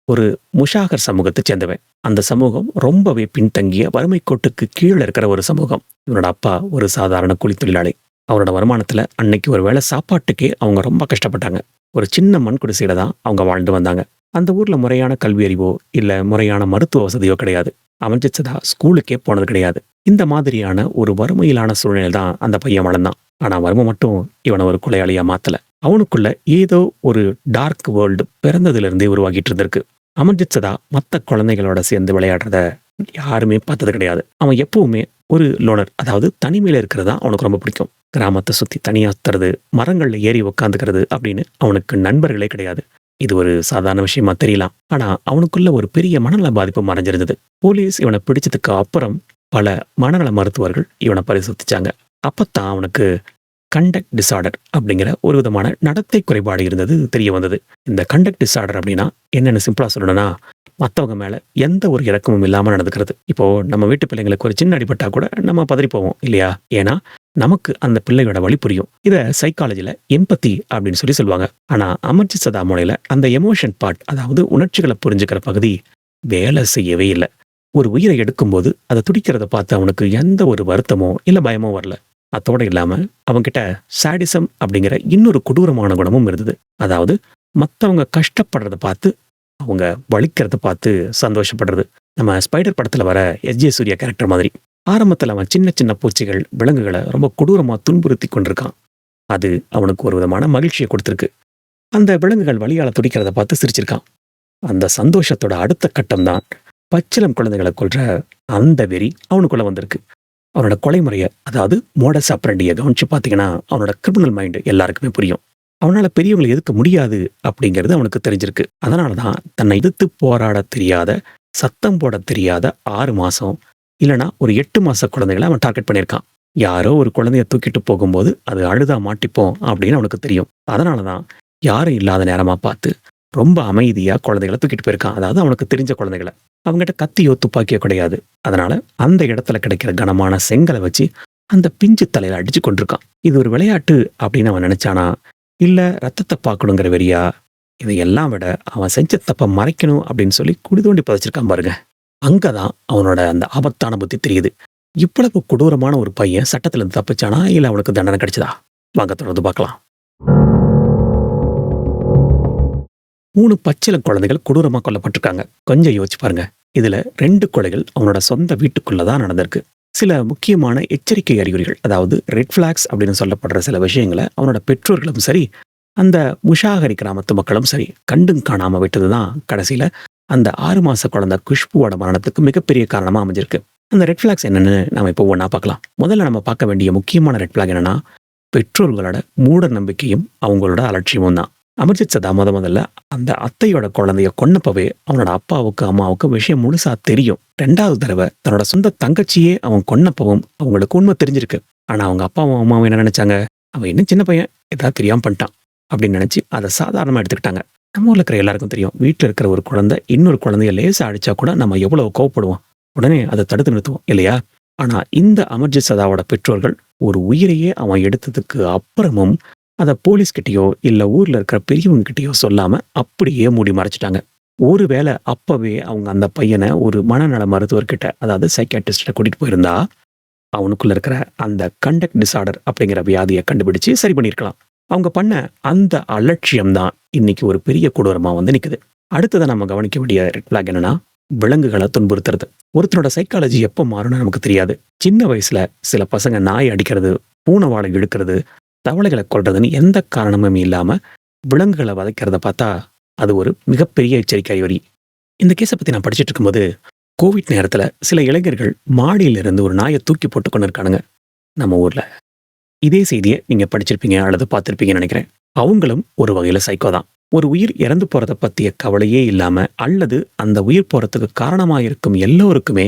ஒரு முஷாகர் சமூகத்தை சேர்ந்தவன். அந்த சமூகம் ரொம்பவே பின்தங்கிய வறுமை கோட்டுக்கு கீழே இருக்கிற ஒரு சமூகம். இவனோட அப்பா ஒரு சாதாரண கூலி தொழிலாளி. அவரோட வருமானத்துல அன்னைக்கு ஒரு வேளை சாப்பாட்டுக்கே அவங்க ரொம்ப கஷ்டப்பட்டாங்க. ஒரு சின்ன மண் குடிசையில தான் அவங்க வாழ்ந்து வந்தாங்க. அந்த ஊர்ல முறையான கல்வி அறிவோ இல்ல முறையான மருத்துவ வசதியோ கிடையாது. அமர்ஜித் சதா ஸ்கூலுக்கே போனது கிடையாது. இந்த மாதிரியான ஒரு வறுமையிலான சூழ்நிலை தான் அந்த பையன் வளர்ந்தான். ஆனா வறுமை மட்டும் இவனை ஒரு கொலையாளியா மாத்தல. அவனுக்குள்ள ஏதோ ஒரு டார்க் வேர்ல்டு பிறந்ததுல இருந்தே உருவாகிட்டு இருந்திருக்கு. அமர்ஜித் சதா மற்ற குழந்தைகளோட சேர்ந்து விளையாடுறத யாருமே பார்த்தது கிடையாது. அவன் எப்பவுமே ஒரு லோனர், அதாவது தனிமையில இருக்கிறதா அவனுக்கு ரொம்ப பிடிக்கும். கிராமத்தை சுத்தி தனியா சுத்துறது, மரங்கள்ல ஏறி உட்காந்துக்கிறது அப்படின்னு அவனுக்கு நண்பர்களே கிடையாது. இது ஒரு சாதாரண விஷயமா தெரியலாம். ஆனா அவனுக்குள்ள ஒரு பெரிய மனநல பாதிப்பு மறைஞ்சிருந்தது. போலீஸ் இவனை பிடிச்சதுக்கு அப்புறம் பல மனநல மருத்துவர்கள் இவனை பரிசோதிச்சாங்க. அப்பத்தான் அவனுக்கு கண்டக்ட் டிசார்டர் அப்படிங்கிற ஒரு விதமான நடத்தை குறைபாடு இருந்தது தெரிய வந்தது. இந்த கண்டக்ட் டிசார்டர் அப்படின்னா என்னன்னு சிம்பிளா சொல்லணும்னா, மற்றவங்க மேல எந்த ஒரு இரக்கமும் இல்லாம நடந்துக்கிறது. இப்போ நம்ம வீட்டு பிள்ளைங்களுக்கு ஒரு சின்ன அடிபட்டா கூட நம்ம பதறி போவோம் இல்லையா? ஏன்னா நமக்கு அந்த பிள்ளையோட வழி புரியும். இத சைக்காலஜில எம்பத்தி அப்படின்னு சொல்லுவாங்க. ஆனா அமர்ஜித் சதா மூளையில அந்த எமோஷன் பார்ட், அதாவது உணர்ச்சிகளை புரிஞ்சுக்கிற பகுதி வேலை செய்யவே இல்லை. ஒரு உயிரை எடுக்கும்போது அதை துடிக்கிறத பார்த்து அவனுக்கு எந்த ஒரு வருத்தமோ இல்ல பயமோ வரல. அதோட இல்லாம அவன்கிட்ட சாடிசம் அப்படிங்கிற இன்னொரு கொடூரமான குணமும் இருந்தது. அதாவது மத்தவங்க கஷ்டப்படுறத பார்த்து அவங்க வலிக்கிறத பார்த்து சந்தோஷப்படுறது. நம்ம ஸ்பைடர் படத்துல வர எஸ்.ஜே. சூர்யா கேரக்டர் மாதிரி. ஆரம்பத்துல அவன் சின்ன சின்ன பூச்சிகள், விலங்குகளை ரொம்ப கொடூரமா துன்புறுத்தி கொண்டிருக்கான். அது அவனுக்கு ஒரு விதமான மகிழ்ச்சியை கொடுத்திருக்கு. அந்த விலங்குகள் வலியால துடிக்கிறத பார்த்து சிரிச்சிருக்கான். அந்த சந்தோஷத்தோட அடுத்த கட்டம் தான் பச்சிளம் குழந்தைகளை கொல்ற அந்த வெறி அவனுக்குள்ள வந்திருக்கு. அவனோட கொலை முறையை, அதாவது மோடஸ் ஆப்பரண்டியை கவனிச்சு பார்த்தீங்கன்னா அவனோட கிரிமினல் மைண்டு எல்லாருக்குமே புரியும். அவனால பெரியவங்களை எதிர்க்க முடியாது அப்படிங்கிறது அவனுக்கு தெரிஞ்சிருக்கு. அதனாலதான் தன்னை எதிர்த்து போராட தெரியாத, சத்தம் போட தெரியாத 6 மாசம் இல்லைனா ஒரு 8 மாச குழந்தைகளை அவன் டார்கெட் பண்ணியிருக்கான். யாரோ ஒரு குழந்தைய தூக்கிட்டு போகும்போது அது அழுதா மாட்டிப்போம் அப்படின்னு அவனுக்கு தெரியும். அதனாலதான் யாரும் இல்லாத நேரமா பார்த்து ரொம்ப அமைதியா குழந்தைகளை தூக்கிட்டு போயிருக்கான். அதாவது அவனுக்கு தெரிஞ்ச குழந்தைகளை. அவங்ககிட்ட கத்தியோ துப்பாக்கியோ கிடையாது. அதனால அந்த இடத்துல கிடைக்கிற கனமான செங்கலை வச்சு அந்த பிஞ்சு தலையில அடிச்சு கொண்டிருக்கான். இது ஒரு விளையாட்டு அப்படின்னு அவன் நினைச்சானா, இல்ல ரத்தத்தை பார்க்கணுங்கிற வெறியா? இதையெல்லாம் விட அவன் செஞ்ச தப்ப மறைக்கணும் அப்படின்னு சொல்லி குடி தோண்டி புதைச்சிருக்கான் பாருங்க. அங்கதான் அவனோட அந்த ஆபத்தான புத்தி தெரியுது. இவ்வளவு கொடூரமான ஒரு பையன் சட்டத்துல இருந்து தப்பிச்சானா, இல்ல அவனுக்கு தண்டனை கிடைச்சதா? வாங்க தொடர்ந்து பார்க்கலாம். 3 பச்சிளம் குழந்தைகள் கொடூரமா கொல்லப்பட்டிருக்காங்க. கொஞ்சம் யோசிச்சு பாருங்க. இதுல 2 கொலைகள் அவனோட சொந்த வீட்டுக்குள்ளதான் நடந்திருக்கு. சில முக்கியமான எச்சரிக்கை அறிகுறிகள், அதாவது ரெட் பிளாக்ஸ் அப்படின்னு சொல்லப்படுற சில விஷயங்களை அவனோட பெற்றோர்களும் சரி, அந்த முஷாகரி கிராமத்து மக்களும் சரி கண்டும் காணாம விட்டதுதான் கடைசியில அந்த 6 மாச குழந்தை குஷ்புவோட மரணத்துக்கு மிகப்பெரிய காரணமா அமைஞ்சிருக்கு. அந்த ரெட் பிளாக்ஸ் என்னன்னு நாம இப்போ ஒண்ணா பார்க்கலாம். முதல்ல நம்ம பார்க்க வேண்டிய முக்கியமான ரெட் பிளாக் என்னன்னா, பெற்றோர்களோட மூட நம்பிக்கையும் அவங்களோட அலட்சியமும் தான். அமர்ஜித் சதா முதல்ல அந்த அத்தையோட குழந்தைய கொன்னப்பவே அவனோட அப்பாவுக்கு அம்மாவுக்கு விஷயம் முழுசா தெரியும். 2வது தடவை தன்னோட சொந்த தங்கச்சியே அவன் கொன்னப்பவும் அவங்களுக்கு உண்மை தெரிஞ்சிருக்கு. ஆனா அவங்க அப்பாவும் அம்மாவும் என்ன நினைச்சாங்க, அவன் இன்னும் சின்ன பையன், ஏதாவது தெரியாம பண்ணிட்டான் அப்படின்னு நினைச்சு அதை சாதாரணமா எடுத்துக்கிட்டாங்க. நம்ம ஊர்ல இருக்கிற எல்லாருக்கும் தெரியும், வீட்டுல இருக்கிற ஒரு குழந்தை இன்னொரு குழந்தைய லேசா அடிச்சா கூட நம்ம எவ்வளவு கோவப்படுவோம், உடனே அதை தடுத்து நிறுத்துவோம் இல்லையா? ஆனா இந்த அமர்ஜித் சதாவோட பெற்றோர்கள் ஒரு உயிரையே அவன் எடுத்ததுக்கு அப்புறமும் அதை போலீஸ்கிட்டயோ இல்ல ஊர்ல இருக்கிற பெரியவங்க கிட்டயோ சொல்லாம அப்படியே மூடி மறைச்சிட்டாங்க. ஒருவேளை அப்பவே அவங்க அந்த பையனை ஒரு மனநல மருத்துவர்கிட்ட, அதாவது சைக்காட்ரிஸ்ட கூட்டிட்டு போயிருந்தா அவனுக்குள்ள இருக்கிற அந்த கண்டக்ட் டிசார்டர் அப்படிங்கிற வியாதியை கண்டுபிடிச்சு சரி பண்ணியிருக்கலாம். அவங்க பண்ண அந்த அலட்சியம் தான் இன்னைக்கு ஒரு பெரிய கொடூரமா வந்து நிக்குது. அடுத்ததை நம்ம கவனிக்க வேண்டிய ரெட் பிளாக் என்னன்னா, விலங்குகளை துன்புறுத்துறது. ஒருத்தனோட சைக்காலஜி எப்போ மாறும்னு நமக்கு தெரியாது. சின்ன வயசுல சில பசங்க நாய் அடிக்கிறது, பூனை வாழை இழுக்கிறது, தவளைகளை கொல்றதுன்னு எந்த காரணமும் இல்லாம விலங்குகளை வதைக்கிறத பார்த்தா அது ஒரு மிகப்பெரிய எச்சரிக்கை அறிகுறி. இந்த கேஸை பத்தி நான் படிச்சுட்டு இருக்கும்போது கோவிட் நேரத்துல சில இளைஞர்கள் மாடியில இருந்து ஒரு நாயை தூக்கி போட்டு கொண்டு இருக்கானுங்க நம்ம ஊர்ல. இதே செய்தியை நீங்க படிச்சிருப்பீங்க அல்லது பார்த்திருப்பீங்கன்னு நினைக்கிறேன். அவங்களும் ஒரு வகையில சைக்கோ தான். ஒரு உயிர் இறந்து போறத பத்திய கவலையே இல்லாம அல்லது அந்த உயிர் போறதுக்கு காரணமா இருக்கும் எல்லோருக்குமே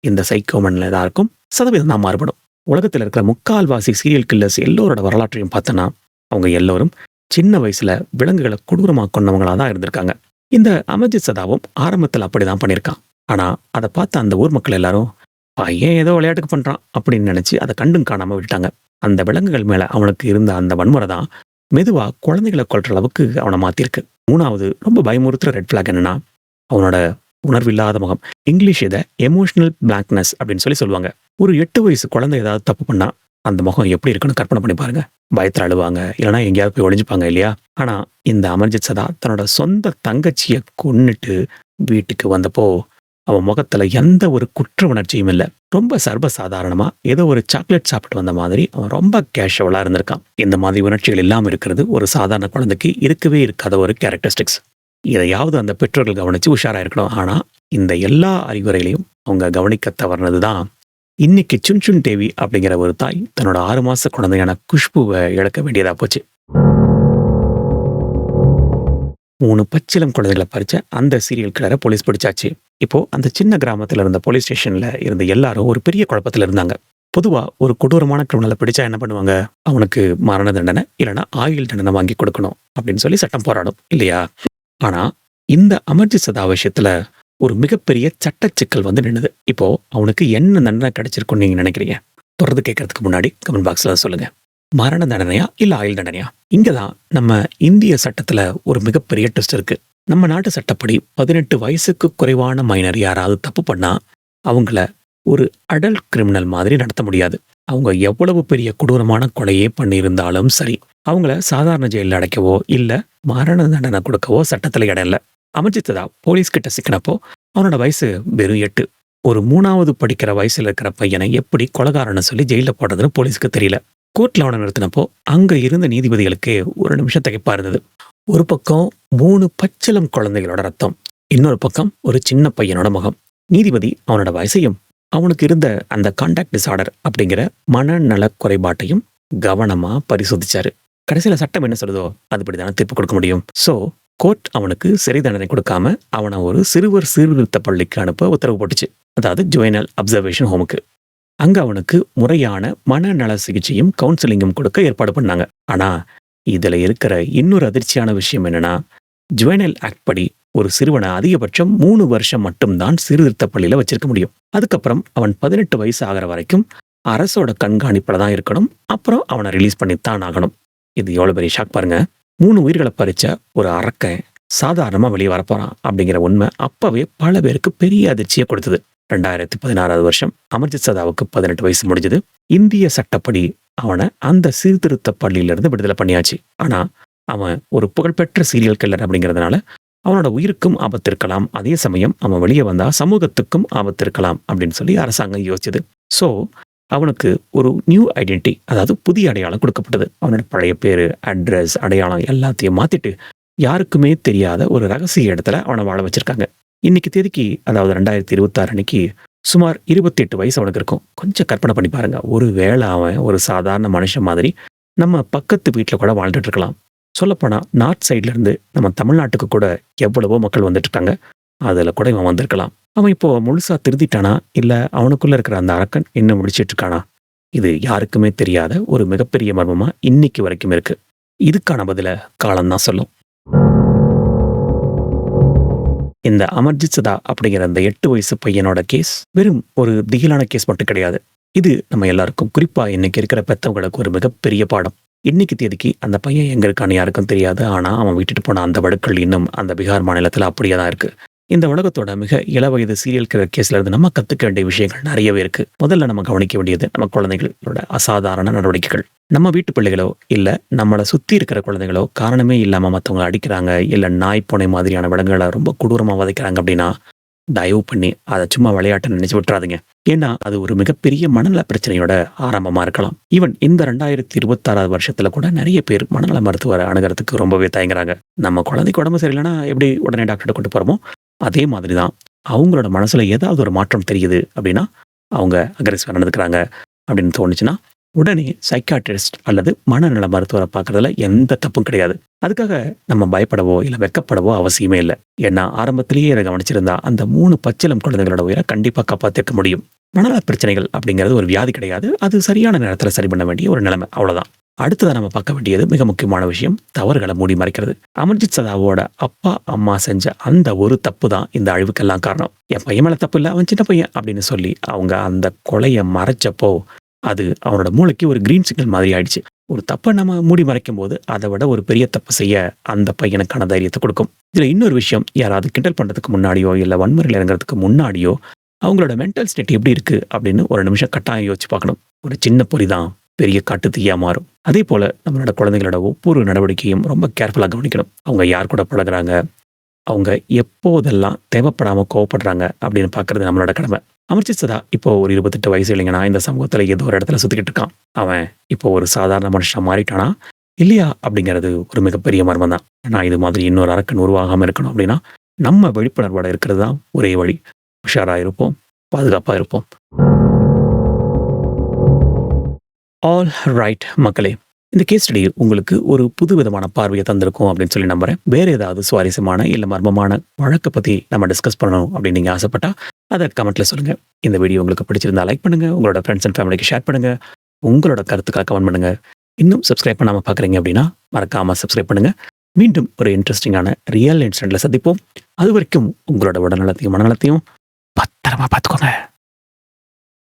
இந்த சைக்கோ மனநிலை தான் இருக்கும். சதவீதம் தான் மாறுபடும். உலகத்துல இருக்கிற முக்கால்வாசி சீரியல் கில்லர்ஸ் எல்லோரோட வரலாற்றையும் பார்த்தோன்னா அவங்க எல்லோரும் சின்ன வயசுல விலங்குகளை கொடூரமா கொண்டவங்களா தான் இருந்திருக்காங்க. இந்த அமர்ஜித் சதாவும் ஆரம்பத்துல அப்படிதான் பண்ணியிருக்கான். ஆனா அதை பார்த்த அந்த ஊர் மக்கள் எல்லாரும் பையன் ஏதோ விளையாட்டுக்கு பண்றான் அப்படின்னு நினைச்சு அதை கண்டும் காணாம விட்டாங்க. அந்த விலங்குகள் மேல அவனுக்கு இருந்த அந்த வன்முறை தான் மெதுவா குழந்தைகளை கொல்ற அளவுக்கு அவனை மாத்திருக்கு. மூணாவது ரொம்ப பயமுறுத்துற ரெட் பிளாக் என்னன்னா அவனோட உணர்வில்லாத முகம். இங்கிலீஷ் இதை எமோஷனல் பிளாங்க்னஸ் அப்படின்னு சொல்லுவாங்க. ஒரு 8 வயசு குழந்தை ஏதாவது தப்பு பண்ணா அந்த முகம் எப்படி இருக்குன்னு கற்பனை பண்ணி பாருங்க. பயத்துல அழுவாங்க, இல்லைன்னா எங்கேயாவது போய் ஒளிஞ்சுப்பாங்க இல்லையா? ஆனா இந்த அமர்ஜித் சதா தன்னோட சொந்த தங்கச்சியை கொன்னுட்டு வீட்டுக்கு வந்தப்போ அவன் முகத்துல எந்த ஒரு குற்ற உணர்ச்சியும் இல்லை. ரொம்ப சர்வசாதாரணமா ஏதோ ஒரு சாக்லேட் சாப்பிட்டு வந்த மாதிரி அவன் ரொம்ப கேஷுவலா இருந்திருக்கான். இந்த மாதிரி உணர்ச்சிகள் இல்லாம இருக்கிறது ஒரு சாதாரண குழந்தைக்கு இருக்கவே இருக்காத ஒரு கேரக்டரிஸ்டிக்ஸ். இதையாவது அந்த பெற்றோர்கள் கவனிச்சு உஷாரா இருக்கணும். ஆனா இந்த எல்லா அறிவுரைகளையும் அவங்க கவனிக்க தவறுனதுதான் இன்னைக்கு சுன்சுன் தேவி அப்படிங்கிற ஒரு தாய் தன்னோட 6 மாச குழந்தையான குஷ்புவை இழக்க வேண்டியதா போச்சு. 3 பச்சிளம் குழந்தைகளை பறிச்ச அந்த சீரியல் கில்லரை போலீஸ் பிடிச்சாச்சு. இப்போ அந்த சின்ன கிராமத்துல இருந்த போலீஸ் ஸ்டேஷன்ல இருந்த எல்லாரும் ஒரு பெரிய குழப்பத்துல இருந்தாங்க. பொதுவா ஒரு கொடூரமான கிரிமினலை பிடிச்சா என்ன பண்ணுவாங்க? அவனுக்கு மரண தண்டனை இல்லைன்னா ஆயுள் தண்டனை வாங்கி கொடுக்கணும் அப்படின்னு சொல்லி சட்டம் போராடும் இல்லையா? ஆனா இந்த அமர்ஜித் சதா விஷயத்துல ஒரு மிகப்பெரிய சட்ட சிக்கல் வந்து நின்னுது. இப்போ அவனுக்கு என்ன தண்டனை கிடைச்சிருக்குன்னு நீங்க நினைக்கிறீங்க? தொடர்ந்து கேட்கறதுக்கு முன்னாடி கமெண்ட் பாக்ஸ்ல சொல்லுங்க. மரண தண்டனையா இல்ல ஆயுள் தண்டனையா? இங்கதான் நம்ம இந்திய சட்டத்துல ஒரு மிகப்பெரிய ட்விஸ்ட் இருக்கு. நம்ம நாட்டு சட்டப்படி 18 வயசுக்கு குறைவான மைனர் யாராவது தப்பு பண்ணா அவங்கள ஒரு அடல்ட் கிரிமினல் மாதிரி நடத்த முடியாது. அவங்க எவ்வளவு பெரிய கொடூரமான கொலையே பண்ணியிருந்தாலும் சரி, அவங்கள சாதாரண ஜெயிலில் அடைக்கவோ இல்ல மரண தண்டனை கொடுக்கவோ சட்டத்துல இடம் இல்லை. அமர்ஜித் சதா போலீஸ் கிட்ட சிக்கினப்போ அவனோட வயசு வெறும் 8. ஒரு 3வது படிக்கிற வயசுல இருக்கிற பையனை எப்படி கொலைகாரன்னு சொல்லி ஜெயில போடுறதுன்னு போலீஸ்க்கு தெரியல. கோர்ட்ல அவனை நிறுத்தினப்போ அங்க இருந்த நீதிபதிகளுக்கு ஒரு நிமிஷம் திகைப்பா இருந்தது. ஒரு பக்கம் 3 பச்சிளம் குழந்தைகளோட ரத்தம், இன்னொரு பக்கம் ஒரு சின்ன பையனோட முகம். நீதிபதி அவனோட வயசையும் அவனுக்கு இருந்த அந்த கான்டாக்ட் டிசார்டர் அப்படிங்கிற மனநல குறைபாட்டையும் கவனமா பரிசோதிச்சாரு. கடைசியில சட்டம் என்ன சொல்லுதோ அதுபடிதானே தீர்ப்பு கொடுக்க முடியும். சோ கோர்ட் அவனுக்கு சிறை தண்டனை கொடுக்காம அவனை ஒரு சிறுவர் சீர்திருத்த பள்ளிக்கு அனுப்ப உத்தரவு போட்டுச்சு. அதாவது ஜுவைனல் அப்சர்வேஷன் ஹோமுக்கு. அங்க அவனுக்கு முறையான மனநல சிகிச்சையும் கவுன்சிலிங்கும் கொடுக்க ஏற்பாடு பண்ணாங்க. ஆனா இதுல இருக்கிற இன்னொரு அதிர்ச்சியான விஷயம் என்னன்னா, ஜுவைனல் ஆக்ட் படி ஒரு சிறுவனை அதிகபட்சம் 3 வருஷம் மட்டும்தான் சீர்திருத்த பள்ளியில வச்சிருக்க முடியும். அதுக்கப்புறம் அவன் 18 வயசு ஆகிற வரைக்கும் அரசோட கண்காணிப்புல தான் இருக்கணும். அப்புறம் அவனை ரிலீஸ் பண்ணித்தான் ஆகணும். இது எவ்வளவு பெரிய ஷாக் பாருங்க. 3 உயிர்களை பறிச்ச ஒரு அரக்கன் சாதாரணமா வெளியே வரப்போறான் அப்படிங்கிற உண்மை அப்பவே பல பேருக்கு பெரிய அதிர்ச்சியை கொடுத்தது. 2016 வருஷம் அமர்ஜித் சதாவுக்கு 18 வயசு முடிஞ்சது. இந்திய சட்டப்படி அவனை அந்த சீர்திருத்த பள்ளியிலிருந்து விடுதலை பண்ணியாச்சு. ஆனா அவன் ஒரு புகழ்பெற்ற சீரியல் கில்லர் அப்படிங்கிறதுனால அவனோட உயிருக்கும் ஆபத்து இருக்கலாம். அதே சமயம் அவன் வெளியே வந்தா சமூகத்துக்கும் ஆபத்து இருக்கலாம் அப்படின்னு சொல்லி அரசாங்கம் யோசிச்சது. ஸோ அவனுக்கு ஒரு நியூ ஐடென்டிட்டி, அதாவது புதிய அடையாளம் கொடுக்கப்பட்டது. அவனோட பழைய பேரு, அட்ரஸ், அடையாளம் எல்லாத்தையும் மாத்திட்டு யாருக்குமே தெரியாத ஒரு ரகசிய இடத்துல அவனை வாழ வச்சிருக்காங்க. இன்னைக்கு தேதிக்கு, அதாவது 2026 அன்னைக்கு சுமார் 28 வயசு அவனுக்கு இருக்கும். கொஞ்சம் கற்பனை பண்ணி பாருங்க. ஒரு வேளை அவன் ஒரு சாதாரண மனுஷன் மாதிரி நம்ம பக்கத்து வீட்டில் கூட வாழ்ந்துட்டு இருக்கலாம். சொல்லப்போனா நார்த் சைட்ல இருந்து நம்ம தமிழ்நாட்டுக்கு கூட எவ்வளவோ மக்கள் வந்துட்டு இருக்காங்க. அதுல கூட இவன் வந்திருக்கலாம். அவன் இப்போ முழுசா திருந்திட்டானா இல்ல அவனுக்குள்ள இருக்கிற அந்த அரக்கன் இன்னும் முடிச்சிட்டு இருக்கானா? இது யாருக்குமே தெரியாத ஒரு மிகப்பெரிய மர்மமா இன்னைக்கு வரைக்கும் இருக்கு. இதுக்கான பதில காலம்தான் சொல்லும். இந்த அமர்ஜித் சதா அப்படிங்கிற அந்த 8 வயசு பையனோட கேஸ் வெறும் ஒரு திகிலான கேஸ் மட்டும் கிடையாது. இது நம்ம எல்லாருக்கும், குறிப்பா இன்னைக்கு இருக்கிற பெத்தவங்களுக்கு ஒரு மிகப்பெரிய பாடம். இன்னைக்கு தேதிக்கு அந்த பையன் எங்க இருக்கான்னு யாருக்கும் தெரியாது. ஆனா அவன் விட்டுட்டு போன அந்த வடுக்கள் இன்னும் அந்த பீகார் மாநிலத்துல அப்படியே தான் இருக்கு. இந்த உலகத்தோட மிக இளவயது சீரியல் கில்லர் கேஸ்ல இருந்து நம்ம கத்துக்க வேண்டிய விஷயங்கள் நிறையவே இருக்கு. முதல்ல நம்ம கவனிக்க வேண்டியது நம்ம குழந்தைகளோட அசாதாரண நடவடிக்கைகள். நம்ம வீட்டு பிள்ளைகளோ இல்ல நம்மளை சுத்தி இருக்கிற குழந்தைகளோ காரணமே இல்லாம மற்றவங்களை அடிக்கிறாங்க, இல்ல நாய் பூனை மாதிரியான விலங்குகளை ரொம்ப கொடூரமா வதைக்கிறாங்க அப்படின்னா தயவு பண்ணி அத சும்மா விளையாட்டுன்னு நினைச்சு விட்டுறாதீங்க. ஏன்னா, அது ஒரு மிகப்பெரிய மனநல பிரச்சனையோட ஆரம்பமா இருக்கலாம். ஈவன் இந்த 2026 வருஷத்துல கூட நெறைய பேர் மனநல மருத்துவர அணுகுறதுக்கு ரொம்பவே தயங்குறாங்க. நம்ம குழந்தைக்கு உடம்பு சரியில்லன்னா எப்படி உடனே டாக்டர்ட்ட கூட்டு போறோமோ, அதே மாதிரி தான் அவங்களோட மனசுல ஏதாவது ஒரு மாற்றம் தெரியுது அப்படின்னா, அவங்க அக்ரெசிவா நடந்துக்கிறாங்க அப்படின்னு தோணுச்சுன்னா, உடனே சைக்கியாட்ரிஸ்ட் அல்லது மனநல மருத்துவர பார்க்கறதுல எந்த தப்பும் கிடையாது. அதுக்காக நம்ம பயப்படவோ, இல்ல வெட்கப்படவோ அவசியமே இல்ல. ஏன்னா, ஆரம்பத்திலேயே இத கவனிச்சிருந்தா, அந்த 3 பச்சிளம் குழந்தைகளோட உயிர கண்டிப்பா காப்பாத்தியிருக்க முடியும். மனநல பிரச்சனைகள் அப்படிங்கிறது ஒரு வியாதி கிடையாது. அது சரியான நேரத்துல சரி பண்ண வேண்டிய ஒரு நிலைமை. அவ்வளவுதான். அடுத்ததா நம்ம பார்க்க வேண்டியது மிக முக்கியமான விஷயம், தவறுகள மூடி மறைக்கிறது. அமர்ஜித் சதாவோட அப்பா, அம்மா செஞ்ச அந்த ஒரு தப்பு தான் இந்த அழிவுக்கெல்லாம் காரணம். என் பையன் மேல தப்பு இல்ல, அவன் சின்ன பையன் அப்படின்னு சொல்லி அவங்க அந்த கொலைய மறைச்சப்போ, அது அவனோட மூளைக்கு ஒரு கிரீன் சிக்னல் மாதிரி ஆயிடுச்சு. ஒரு தப்ப நம்ம மூடி மறைக்கும்போது, அத விட ஒரு பெரிய தப்பு செய்ய அந்த பையனுக்கான தைரியத்த குடுக்கும். இதுல இன்னொரு விஷயம், யாராவது கிண்டல் பண்றதுக்கு முன்னாடியோ, இல்ல வன்முறையில இறங்குறதுக்கு முன்னாடியோ, அவங்களோட மென்டல் ஸ்டேட் எப்படி இருக்கு அப்படின்னு ஒரு நிமிஷம் கட்டாயம் யோசிச்சு பார்க்கணும். ஒரு சின்ன பொறி தான் பெரிய காட்டுத் தீயா மாறும். அதேபோல நம்மளோட குழந்தைகளோட ஒவ்வொரு நடவடிக்கையும் ரொம்ப கேர்ஃபுல்லா கவனிக்கணும். அவங்க யார் கூட பழகுறாங்க, அவங்க எப்போதெல்லாம் தேவைப்படாம கோவப்படுறாங்க அப்படின்னு பார்க்கறது நம்மளோட கடமை. அமர்ஜித் சதா இப்போ ஒரு 28 வயசு இல்லைங்கன்னா, இந்த சமூகத்துல ஏதோ ஒரு இடத்துல சுத்திக்கிட்டு இருக்கான். அவன் இப்போ ஒரு சாதாரண மனுஷனா மாறிட்டானா, இல்லையா அப்படிங்கிறது ஒரு மிகப்பெரிய மர்மம் தான். ஏன்னா இது மாதிரி இன்னொரு அரக்கன் உருவாகாம இருக்கணும் அப்படின்னா, நம்ம விழிப்புணர்வோட இருக்கிறது தான் ஒரே வழி. உஷாரா இருப்போம், பாதுகாப்பா இருப்போம். ஆல் ரைட் மக்களே. இந்த கேஸ் ஸ்டடி உங்களுக்கு ஒரு புதுவிதமான பார்வைய தந்திருக்கும் அப்படின்னு சொல்லி நம்புறேன். வேற ஏதாவது சுவாரஸ்யமான இல்ல மர்மமான வழக்க பத்தி நம்ம டிஸ்கஸ் பண்ணணும் அப்படின்னு நீங்க ஆசைப்பட்டா, அத கமெண்ட்ல சொல்லுங்க. இந்த வீடியோ உங்களுக்கு பிடிச்சிருந்தா லைக் பண்ணுங்க. உங்களோட ஃப்ரெண்ட்ஸ் அண்ட் ஃபேமிலிக்கு ஷேர் பண்ணுங்க. உங்களோட கருத்துக்கள கமெண்ட் பண்ணுங்க. இன்னும் சப்ஸ்கிரைப் பண்ணாம பார்க்குறீங்க அப்படின்னா, மறக்காம சப்ஸ்கிரைப் பண்ணுங்க. மீண்டும் ஒரு இன்ட்ரஸ்டிங்கான ரியல் இன்சிடென்ட்ல சந்திப்போம். அதுவரைக்கும் உங்களோட உடல்நலத்தையும், மனநலத்தையும் பத்திரமா பார்த்துக்கோங்க.